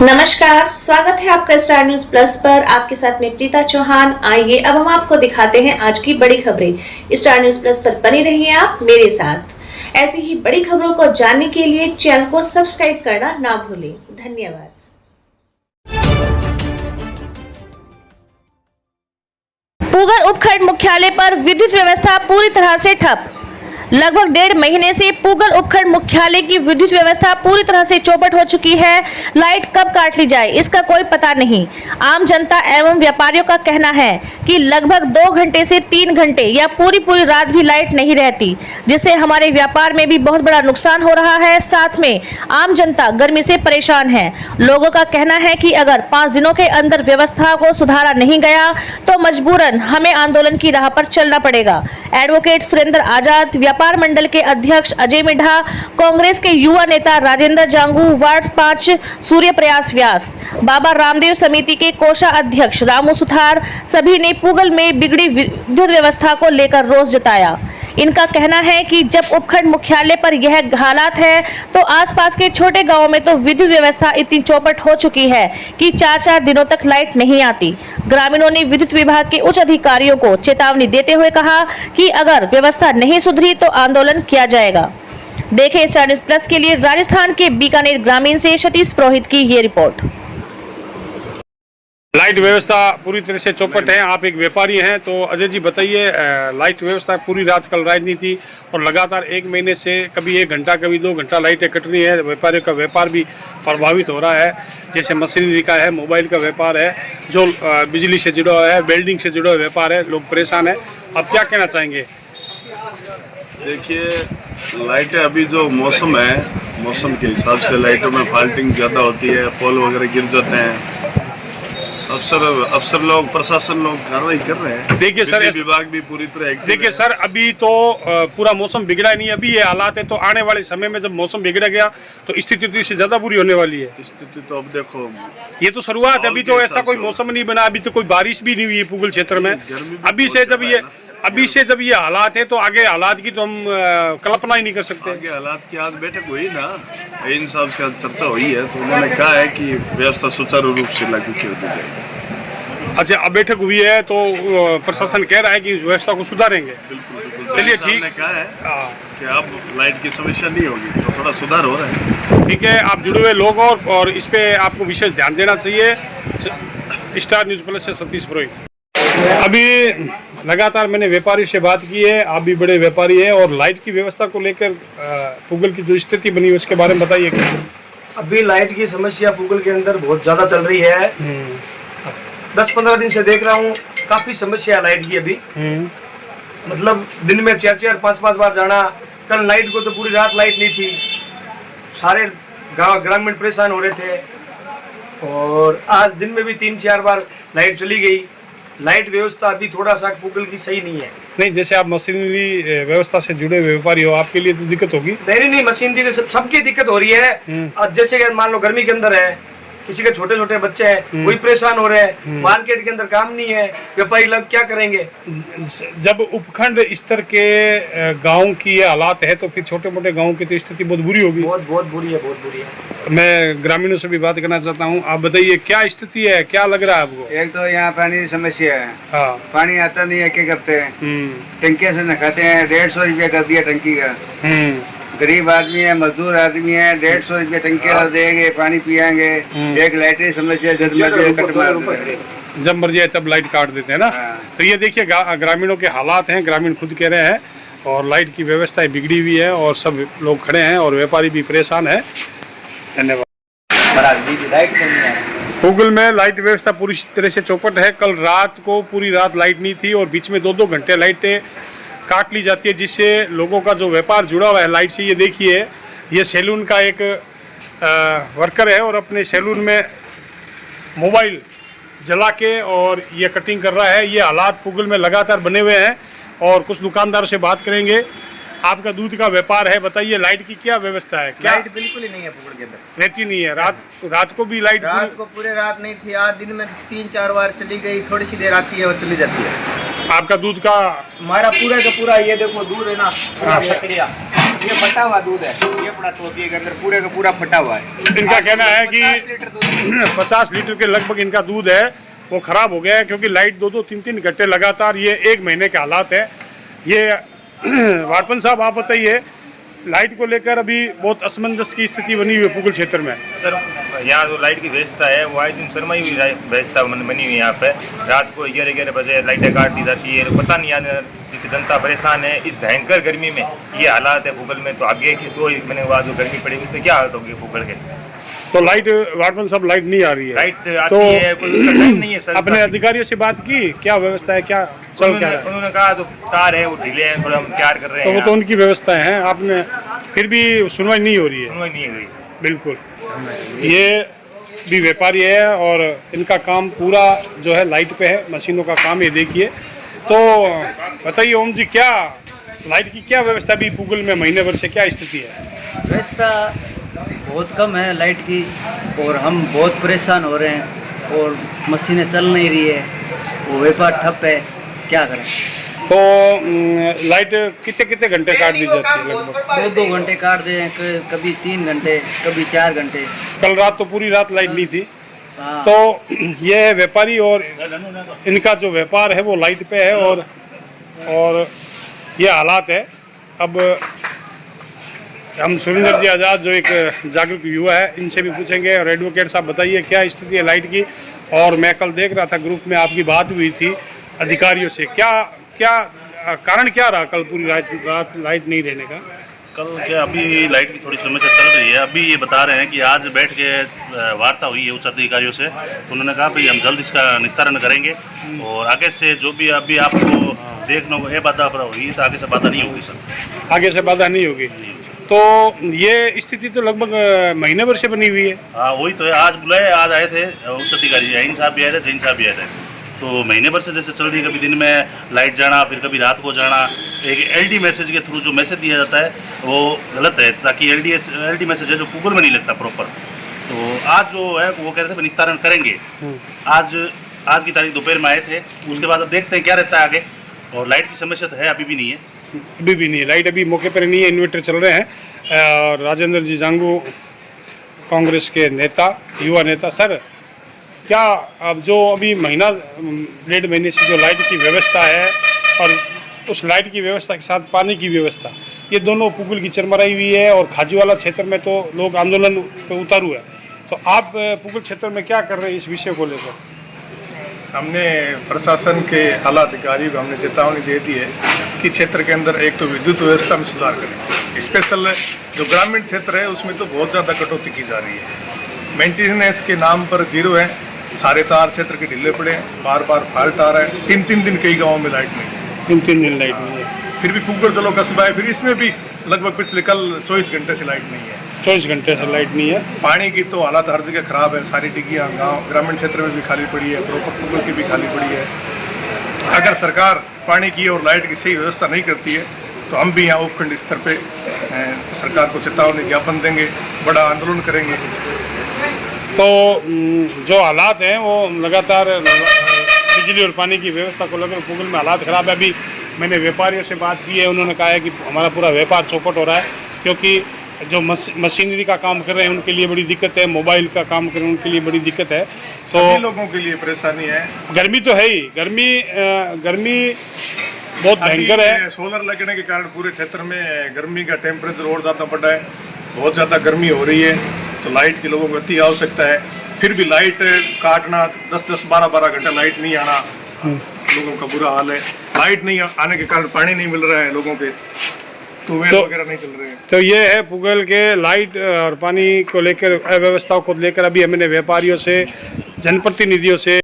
नमस्कार, स्वागत है आपका स्टार न्यूज प्लस पर। आपके साथ में प्रीता चौहान। आइए अब हम आपको दिखाते हैं आज की बड़ी खबरें। स्टार न्यूज प्लस पर बने रहिए आप मेरे साथ। ऐसी ही बड़ी खबरों को जानने के लिए चैनल को सब्सक्राइब करना ना भूलें। धन्यवाद। पूगल उपखंड मुख्यालय पर विद्युत व्यवस्था पूरी तरह से ठप। लगभग 1.5 महीने से पूगल उपखंड मुख्यालय की विद्युत व्यवस्था पूरी तरह से चौपट हो चुकी है। लाइट कब काट ली जाए इसका कोई पता नहीं। आम जनता एवं व्यापारियों का कहना है कि लगभग 2 घंटे से 3 घंटे या पूरी रात भी लाइट नहीं रहती, जिससे हमारे व्यापार में भी बहुत बड़ा नुकसान हो रहा है। साथ में आम जनता गर्मी से परेशान है। लोगों का कहना है कि अगर 5 दिनों के अंदर व्यवस्था को सुधारा नहीं गया तो मजबूरन हमें आंदोलन की राह पर चलना पड़ेगा। एडवोकेट सुरेंद्र आजाद, व्यापार मंडल के अध्यक्ष अजय मिढ़ा, कांग्रेस के युवा नेता राजेंद्र जांगू, वार्ड 5 सूर्य प्रयास व्यास, बाबा रामदेव समिति के कोषा अध्यक्ष रामू सुथार सभी ने पूगल में बिगड़ी विद्युत व्यवस्था को लेकर रोष जताया। इनका कहना है कि जब उपखंड मुख्यालय पर यह हालात है तो आसपास के छोटे गांवों में तो विद्युत व्यवस्था इतनी चौपट हो चुकी है कि 4-4 दिनों तक लाइट नहीं आती। ग्रामीणों ने विद्युत विभाग के उच्च अधिकारियों को चेतावनी देते हुए कहा कि अगर व्यवस्था नहीं सुधरी तो आंदोलन किया जाएगा। देखें स्टार न्यूज प्लस के लिए राजस्थान के बीकानेर ग्रामीण से सतीश पुरोहित की ये रिपोर्ट। लाइट व्यवस्था पूरी तरह से चौपट है। आप एक व्यापारी हैं तो अजय जी बताइए, लाइट व्यवस्था पूरी रात कल रात नहीं थी और लगातार 1 महीने से कभी 1 घंटा कभी 2 घंटा लाइटें कट रही है। व्यापारियों का व्यापार भी प्रभावित हो रहा है, जैसे मशीनरी का है, मोबाइल का व्यापार है, जो बिजली से जुड़ा हुआ है, वेल्डिंग से जुड़ा हुआ व्यापार है। लोग परेशान है। आप क्या कहना चाहेंगे? देखिए, लाइटें अभी जो मौसम है, मौसम के हिसाब से लाइटों में फॉल्टिंग ज़्यादा होती है, पोल वगैरह गिर जाते हैं। अफसर लोग, प्रशासन लोग कार्रवाई कर रहे हैं। देखिए सर, विभाग भी पूरी तरह एक्टिव है। देखिए सर, अभी तो पूरा मौसम बिगड़ा नहीं, अभी ये हालात है, तो आने वाले समय में जब मौसम बिगड़ गया तो स्थिति तो इससे ज्यादा बुरी होने वाली है। स्थिति तो अब देखो, ये तो शुरुआत है, अभी तो ऐसा कोई मौसम नहीं बना, अभी तो कोई बारिश भी नहीं हुई है पूगल क्षेत्र में। अभी से जब ये हालात है तो आगे हालात की तो हम कल्पना ही नहीं कर सकते। आगे हालात की आज बैठक हुई ना, इन सब से चर्चा हुई है, तो उन्होंने कहा है कि व्यवस्था सुचारू रूप से लागू की जाएगी। अच्छा, अब बैठक हुई है तो प्रशासन कह रहा है कि व्यवस्था को सुधारेंगे। बिल्कुल, चलिए ठीक ने कहा है कि अब लाइट की समस्या नहीं होगी, तो थोड़ा सुधार हो रहा है। ठीक है, आप जुड़े हुए लोग और इस पे आपको विशेष ध्यान देना चाहिए। स्टार न्यूज प्लस से सतीश पुरोहित। अभी लगातार मैंने व्यापारी से बात की है, आप भी बड़े व्यापारी हैं, और लाइट की व्यवस्था को लेकर पूगल की जो स्थिति बनी है उसके बारे में बताइए। अभी लाइट की समस्या पूगल के अंदर बहुत ज़्यादा चल रही है। 10-15 दिन से देख रहा हूँ, काफ़ी समस्या है लाइट की अभी। मतलब दिन में 4-4, 5-5 बार जाना। कल लाइट को तो पूरी रात लाइट नहीं थी, सारे ग्रामीण परेशान हो रहे थे। और आज दिन में भी 3-4 बार लाइट चली गई। लाइट व्यवस्था अभी थोड़ा सा पूगल की सही नहीं है। नहीं, जैसे आप मशीनरी व्यवस्था से जुड़े व्यापारी हो, आपके लिए तो दिक्कत होगी। नहीं, मशीनरी सबकी दिक्कत हो रही है। अब जैसे मान लो गर्मी के अंदर है, किसी के छोटे छोटे बच्चे हैं, वही परेशान हो रहे हैं। मार्केट के अंदर काम नहीं है, व्यापारी लोग क्या करेंगे? जब उपखंड स्तर के गांव की ये हालात है तो फिर छोटे मोटे गांव की तो स्थिति बहुत बुरी होगी। बहुत बुरी है। मैं ग्रामीणों से भी बात करना चाहता हूं, आप बताइए क्या स्थिति है, क्या लग रहा है आपको? एक तो यहाँ पानी की समस्या है। हाँ, पानी आता नहीं है, क्या करते हैं, टंकियाँ से नखाते हैं। 150 रुपया कर दिया टंकी का। गरीब आदमी है, मजदूर आदमी है, 150 रुपया टंकी देंगे, पानी पियाएंगे। एक लाइट की समस्या, जब मर्जी है तब लाइट काट देते हैं ना। तो ये देखिए ग्रामीणों के हालात हैं, ग्रामीण खुद कह रहे हैं, और लाइट की व्यवस्था बिगड़ी हुई है और सब लोग खड़े हैं और व्यापारी भी परेशान है। धन्यवाद। पूगल में लाइट व्यवस्था पूरी तरह से चौपट है। कल रात को पूरी रात लाइट नहीं थी और बीच में 2-2 घंटे लाइटें काट ली जाती है, जिससे लोगों का जो व्यापार जुड़ा हुआ है लाइट से। ये देखिए, ये सैलून का एक वर्कर है और अपने सैलून में मोबाइल जला के और ये कटिंग कर रहा है। ये हालात पूगल में लगातार बने हुए हैं और कुछ दुकानदारों से बात करेंगे। आपका दूध का व्यापार है, बताइए लाइट की क्या व्यवस्था है? क्या लाइट बिल्कुल ही नहीं है पूगल के अंदर, रहती नहीं है। रात को भी लाइट? रात को पूरे रात नहीं थी। आज दिन में 3-4 बार चली गई, थोड़ी सी देर आती है और चली जाती है। आपका दूध का हमारा पूरा का पूरा ये देखो दूध है ना, पूरा बकरिया, ये फटा हुआ दूध है, ये अपना टोपी के अंदर पूरे का पूरा फटा हुआ है। इनका कहना है कि 50 लीटर दूध 50 लीटर के लगभग इनका दूध है वो खराब हो गया है, क्योंकि लाइट 2-2 3-3 घंटे लगातार, ये 1 महीने के हालात है ये। वाटपन साहब आप बताइए, लाइट को लेकर अभी बहुत असमंजस की स्थिति बनी हुई है पुगल क्षेत्र में। सर यहाँ जो लाइट की व्यवस्था है वो आज दिन शर्माई हुई व्यवस्था बनी हुई है। यहाँ पे रात को 11-11 बजे लाइटें काट दी जाती है, पता नहीं आने जिससे जनता परेशान है। इस भयंकर गर्मी में ये हालात है पुगल में, तो आगे की 2 महीने बाद जो गर्मी पड़ेगी उसमें क्या हालत होगी पुगल के। तो लाइट वाटपन साहब लाइट नहीं आ रही है, लाइट आती तो है कोई टाइम नहीं है सर। अपने अधिकारियों से बात की, क्या व्यवस्था है, क्या चल क्या रहा है? उन्होंने कहा जो तार है वो ढीले हैं, थोड़ा हम तैयार कर रहे तो हैं। वो तो उनकी व्यवस्थाएं हैं, आपने फिर भी सुनवाई नहीं हो रही है। सुनवाई नहीं हुई। बिल्कुल, ये भी व्यापारी है और इनका काम पूरा जो है लाइट पे है, मशीनों का काम ये देखिए। तो बताइए ओम जी, क्या लाइट की क्या व्यवस्था भी पुगल में महीने भर से क्या स्थिति है? व्यवस्था बहुत कम है लाइट की, और हम बहुत परेशान हो रहे हैं, और मशीनें चल नहीं रही है, वो व्यापार ठप है, क्या करें। तो लाइट कितने कितने घंटे काट दी जाती है? लगभग 2-2 घंटे काट दे, कभी 3 घंटे, कभी 4 घंटे। कल रात तो पूरी रात लाइट नहीं थी। हाँ। तो ये व्यापारी और इनका जो व्यापार है वो लाइट पे है, और ये हालात है। अब हम सुरेंद्र जी आज़ाद जो एक जागरूक युवा है, इनसे भी पूछेंगे। और एडवोकेट साहब बताइए क्या स्थिति है लाइट की। और मैं कल देख रहा था ग्रुप में आपकी बात हुई थी अधिकारियों से, क्या क्या कारण क्या रहा कल पूरी रात लाइट नहीं रहने का? कल क्या अभी लाइट की थोड़ी समस्या चल रही है। अभी ये बता रहे हैं कि आज बैठ के वार्ता हुई है उच्च अधिकारियों से, उन्होंने कहा भाई हम जल्द इसका निस्तारण करेंगे, और आगे से जो भी अभी आपको देखना होगा ये बाधा हुई तो आगे से बाधा नहीं होगी सर। आगे से बाधा नहीं होगी। तो ये स्थिति तो लगभग महीने भर से बनी हुई है। हाँ वही तो है, आज बुलाए, आज आए थे उच्च अधिकारी, जैन साहब भी आए थे, जैन साहब भी आए थे। तो महीने भर से जैसे चल रही है, कभी दिन में लाइट जाना, फिर कभी रात को जाना। एक एलडी मैसेज के थ्रू जो मैसेज दिया जाता है वो गलत है, ताकि एलडी मैसेज है जो गूगल में नहीं लगता प्रॉपर। तो आज जो है वो कह रहे थे निस्तारण करेंगे। आज की तारीख दोपहर में आए थे, उसके बाद अब देखते हैं क्या रहता है आगे। और लाइट की समस्या तो है, अभी भी नहीं है। अभी भी नहीं है, लाइट अभी मौके पर नहीं है, इन्वर्टर चल रहे हैं। और राजेंद्र जी जांगू कांग्रेस के नेता, युवा नेता, सर क्या अब जो अभी महीना 1.5 महीने से जो लाइट की व्यवस्था है और उस लाइट की व्यवस्था के साथ पानी की व्यवस्था, ये दोनों पुगल की चरमराई हुई है। और खाजीवाला क्षेत्र में तो लोग आंदोलन पे उतारू है। तो आप पुगल क्षेत्र में क्या कर रहे हैं इस विषय को लेकर? हमने प्रशासन के आला अधिकारियों को हमने चेतावनी दे दी है कि क्षेत्र के अंदर एक तो विद्युत व्यवस्था में सुधार करें। स्पेशल जो ग्रामीण क्षेत्र है उसमें तो बहुत ज़्यादा कटौती की जा रही है। मेंटेनेंस के नाम पर जीरो है, सारे तार क्षेत्र के ढीले पड़े हैं, बार बार फॉल्ट आ रहा है। 3-3 दिन कई गाँव में लाइट नहीं, 3-3 दिन लाइट नहीं है। फिर भी पुगल चलो कस्बा है, फिर इसमें भी लगभग पिछले कल 24 घंटे से लाइट नहीं है। 24 घंटे से लाइट नहीं है। पानी की तो हालत हर जगह खराब है, सारी डिग्गियाँ गाँव ग्रामीण क्षेत्र में भी खाली पड़ी है, प्रॉपर पुगल की भी खाली पड़ी है। अगर सरकार पानी की और लाइट की सही व्यवस्था नहीं करती है तो हम भी यहाँ उपखंड स्तर पे सरकार को चेतावनी ज्ञापन देंगे, बड़ा आंदोलन करेंगे। तो जो हालात हैं वो लगातार बिजली और पानी की व्यवस्था को लेकर पुगल में हालात ख़राब है। अभी मैंने व्यापारियों से बात की है, उन्होंने कहा है कि हमारा पूरा व्यापार चौपट हो रहा है, क्योंकि जो मशीनरी का काम कर रहे हैं उनके लिए बड़ी दिक्कत है, मोबाइल का काम कर रहे हैं उनके लिए बड़ी दिक्कत है। तो सभी लोगों के लिए परेशानी है। गर्मी तो है ही, गर्मी बहुत भयंकर है। सोलर लगने के कारण पूरे क्षेत्र में गर्मी का टेम्परेचर और ज़्यादा बढ़ा है, बहुत ज़्यादा गर्मी हो रही है, तो लाइट की लोगों को अति आवश्यकता है। फिर भी लाइट काटना, 10-10, 12-12 घंटा लाइट नहीं आना, लोगों का बुरा हाल है। लाइट नहीं आने के कारण पानी नहीं मिल रहा है लोगों के, ट्यूबवेल वगैरह नहीं चल रहे हैं। तो ये है पुगल के लाइट और पानी को लेकर अव्यवस्थाओं को लेकर अभी हमने व्यापारियों से, जनप्रतिनिधियों से